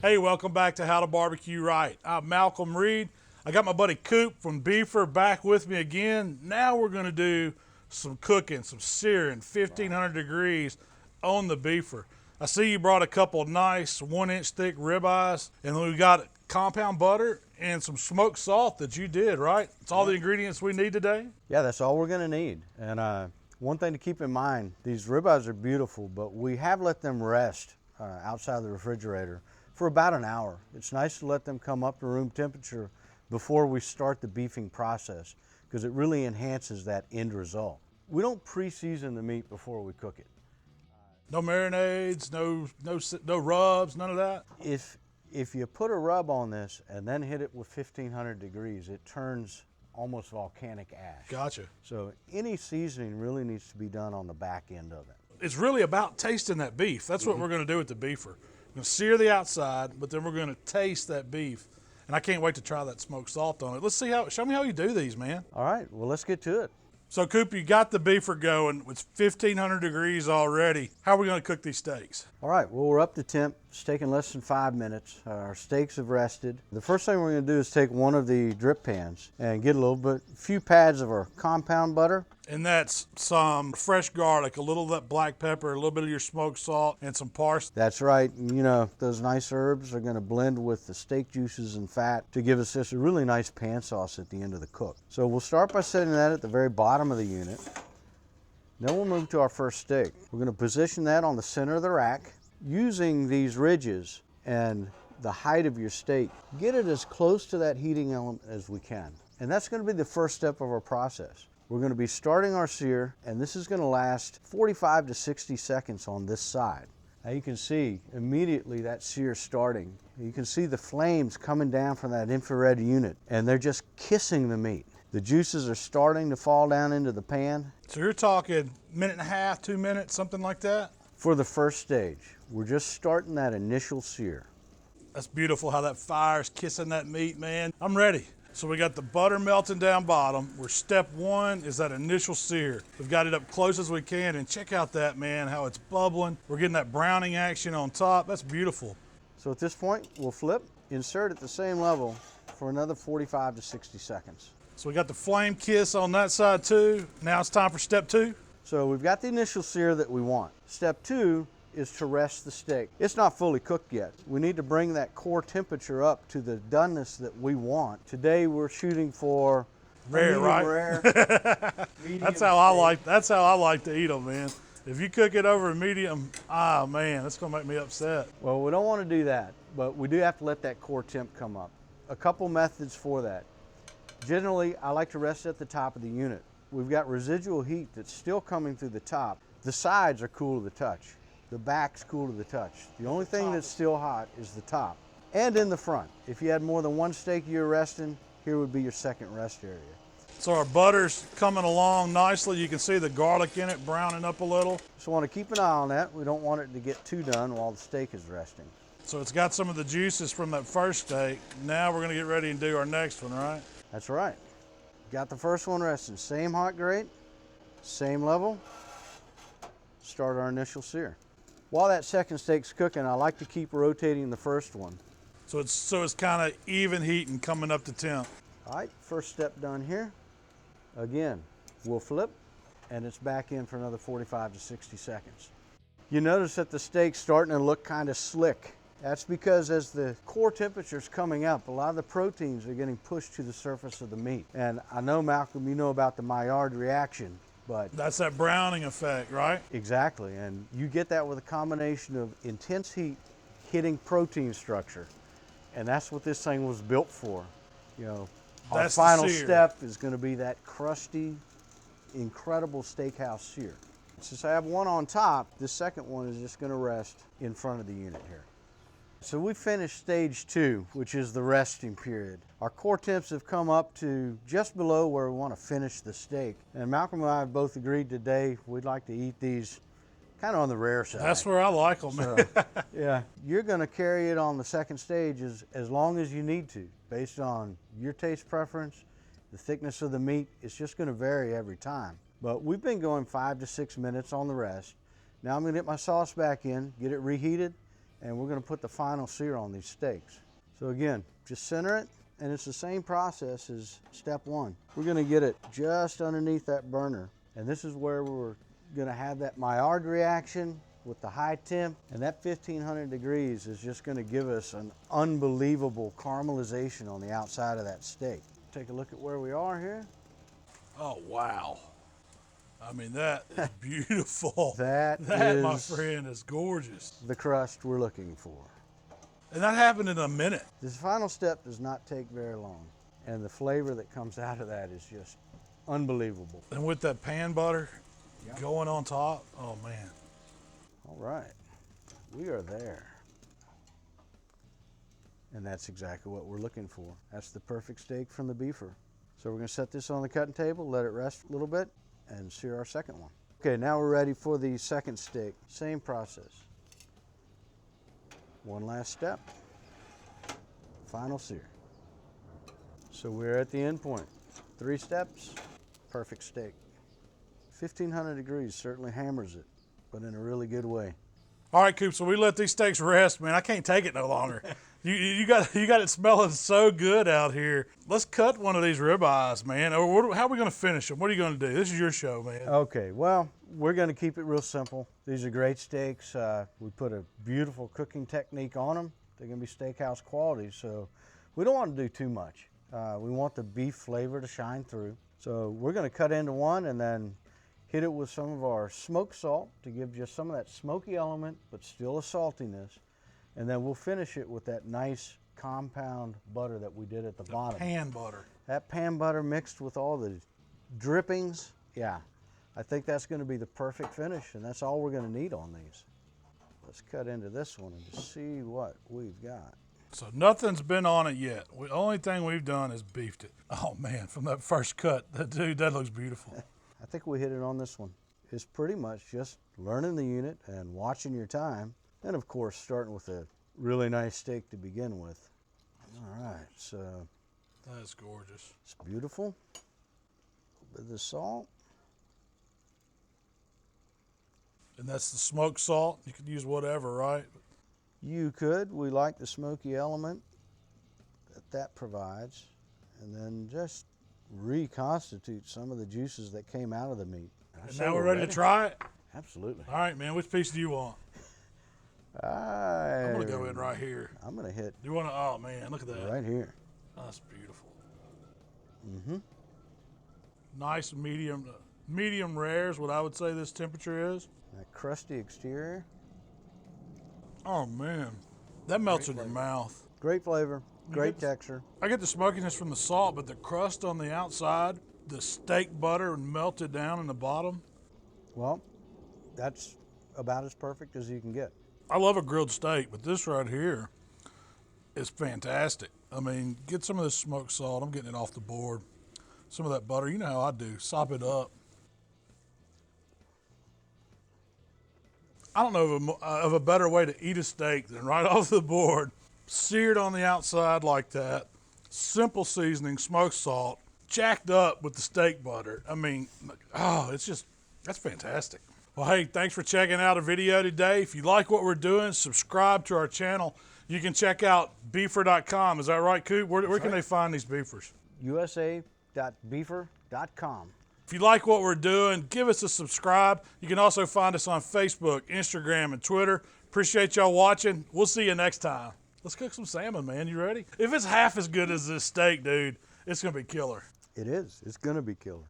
Hey, welcome back to How to Barbecue Right. I'm Malcolm Reed. I got my buddy Coop from Beefer back with me again. Now we're gonna do some cooking, some searing, 1500 degrees on the Beefer. I see you brought a couple nice 1-inch thick ribeyes, and we got compound butter and some smoked salt that you did, right? It's all the ingredients we need today? Yeah, that's all we're gonna need. And one thing to keep in mind, these ribeyes are beautiful, but we have let them rest outside the refrigerator for about an hour. It's nice to let them come up to room temperature before we start the beefing process, because it really enhances that end result. We don't pre-season the meat before we cook it. No marinades, no rubs, none of that? If you put a rub on this and then hit it with 1500 degrees, it turns almost volcanic ash. Gotcha. So any seasoning really needs to be done on the back end of it. It's really about tasting that beef. That's what we're gonna do with the Beefer. We're gonna sear the outside, but then we're gonna taste that beef. And I can't wait to try that smoked salt on it. Let's see show me how you do these, man. All right, well, let's get to it. So Coop, you got the Beefer going. It's 1500 degrees already. How are we gonna cook these steaks? All right, well, we're up to temp. It's taking less than 5 minutes. Our steaks have rested. The first thing we're gonna do is take one of the drip pans and get a few pads of our compound butter. And that's some fresh garlic, a little of that black pepper, a little bit of your smoked salt, and some parsley. That's right. You know, those nice herbs are gonna blend with the steak juices and fat to give us just a really nice pan sauce at the end of the cook. So we'll start by setting that at the very bottom of the unit. Then we'll move to our first steak. We're gonna position that on the center of the rack. Using these ridges and the height of your steak, get it as close to that heating element as we can. And that's gonna be the first step of our process. We're gonna be starting our sear, and this is gonna last 45 to 60 seconds on this side. Now you can see immediately that sear starting. You can see the flames coming down from that infrared unit, and they're just kissing the meat. The juices are starting to fall down into the pan. So you're talking minute and a half, 2 minutes, something like that? For the first stage, we're just starting that initial sear. That's beautiful how that fire's kissing that meat, man. I'm ready. So we got the butter melting down bottom. Step one is that initial sear. We've got it up close as we can, and check out that, man, how it's bubbling. We're getting that browning action on top. That's beautiful. So at this point, we'll flip, insert at the same level for another 45 to 60 seconds. So we got the flame kiss on that side too. Now it's time for step two. So we've got the initial sear that we want. Step two is to rest the steak. It's not fully cooked yet. We need to bring that core temperature up to the doneness that we want. Today we're shooting for rare, right? Rare. That's how I like to eat them, man. If you cook it over a medium, man, that's gonna make me upset. Well, we don't want to do that, but we do have to let that core temp come up. A couple methods for that. Generally, I like to rest at the top of the unit. We've got residual heat that's still coming through the top. The sides are cool to the touch. The back's cool to the touch. The only thing that's still hot is the top and in the front. If you had more than one steak you're resting, here would be your second rest area. So our butter's coming along nicely. You can see the garlic in it browning up a little. So want to keep an eye on that. We don't want it to get too done while the steak is resting. So it's got some of the juices from that first steak. Now we're gonna get ready and do our next one, right? That's right. Got the first one resting. Same hot grate, same level. Start our initial sear. While that second steak's cooking, I like to keep rotating the first one. So it's kind of even heat and coming up to temp. All right, first step done here. Again, we'll flip, and it's back in for another 45 to 60 seconds. You notice that the steak's starting to look kind of slick. That's because as the core temperature's coming up, a lot of the proteins are getting pushed to the surface of the meat. And I know, Malcolm, you know about the Maillard reaction. But that's that browning effect, right? Exactly, and you get that with a combination of intense heat hitting protein structure, and that's what this thing was built for. You know, our final step is going to be that crusty, incredible steakhouse sear. Since I have one on top, this second one is just going to rest in front of the unit here. So we finished stage two, which is the resting period. Our core temps have come up to just below where we want to finish the steak. And Malcolm and I have both agreed today we'd like to eat these kind of on the rare side. That's where I like them. So, yeah, you're going to carry it on the second stage as long as you need to, based on your taste preference, the thickness of the meat. It's just going to vary every time. But we've been going 5 to 6 minutes on the rest. Now I'm going to get my sauce back in, get it reheated, and we're going to put the final sear on these steaks. So again, just center it, and it's the same process as step one. We're going to get it just underneath that burner, and this is where we're going to have that Maillard reaction with the high temp, and that 1500 degrees is just going to give us an unbelievable caramelization on the outside of that steak. Take a look at where we are here. Oh, wow. I mean, that is beautiful. That my is friend, is gorgeous. the crust we're looking for. And that happened in a minute. This final step does not take very long, and the flavor that comes out of that is just unbelievable. And with that pan butter going on top, oh man. All right, we are there. And that's exactly what we're looking for. That's the perfect steak from the beefer. So we're gonna set this on the cutting table, let it rest a little bit, and sear our second one. Okay, now we're ready for the second steak. Same process. One last step. Final sear. So we're at the end point. 3 steps, perfect steak. 1500 degrees certainly hammers it, but in a really good way. All right, Coop, so we let these steaks rest, man. I can't take it no longer. You got it smelling so good out here. Let's cut one of these ribeyes, man. Or how are we going to finish them? What are you going to do? This is your show, man. Okay, well, we're going to keep it real simple. These are great steaks. We put a beautiful cooking technique on them. They're going to be steakhouse quality, so we don't want to do too much. We want the beef flavor to shine through. So we're going to cut into one and then hit it with some of our smoked salt to give just some of that smoky element, but still a saltiness. And then we'll finish it with that nice compound butter that we did at the bottom. Pan butter. That pan butter mixed with all the drippings, yeah, I think that's going to be the perfect finish, and that's all we're going to need on these. Let's cut into this one and just see what we've got. So nothing's been on it yet. The only thing we've done is beefed it. Oh man, from that first cut, dude, that looks beautiful. I think we hit it on this one. It's pretty much just learning the unit and watching your time. And of course, starting with a really nice steak to begin with. All right, so. That's gorgeous. It's beautiful. A little bit of the salt. And that's the smoked salt. You could use whatever, right? You could. We like the smoky element that provides. And then just reconstitute some of the juices that came out of the meat. And now we're ready to try it? Absolutely. All right, man. Which piece do you want? I'm going to go in right here. I'm going to hit. You want to? Oh, man. Look at that. Right here. Oh, that's beautiful. Mm-hmm. Nice medium rare is what I would say this temperature is. That crusty exterior. Oh, man. That melts in your mouth. Great flavor. Great texture. I get the smokiness from the salt, but the crust on the outside, the steak butter melted down in the bottom. Well, that's about as perfect as you can get. I love a grilled steak, but this right here is fantastic. I mean, get some of this smoked salt. I'm getting it off the board. Some of that butter. You know how I do. Sop it up. I don't know of a better way to eat a steak than right off the board. Seared on the outside like that. Simple seasoning, smoked salt, jacked up with the steak butter. I mean, oh, that's fantastic. Well, hey, thanks for checking out a video today. If you like what we're doing, subscribe to our channel. You can check out beefer.com. Is that right, Coop? Where can they find these beefers? USA.beefer.com. If you like what we're doing, give us a subscribe. You can also find us on Facebook, Instagram, and Twitter. Appreciate y'all watching. We'll see you next time. Let's cook some salmon, man. You ready? If it's half as good as this steak, dude, it's going to be killer. It is. It's going to be killer.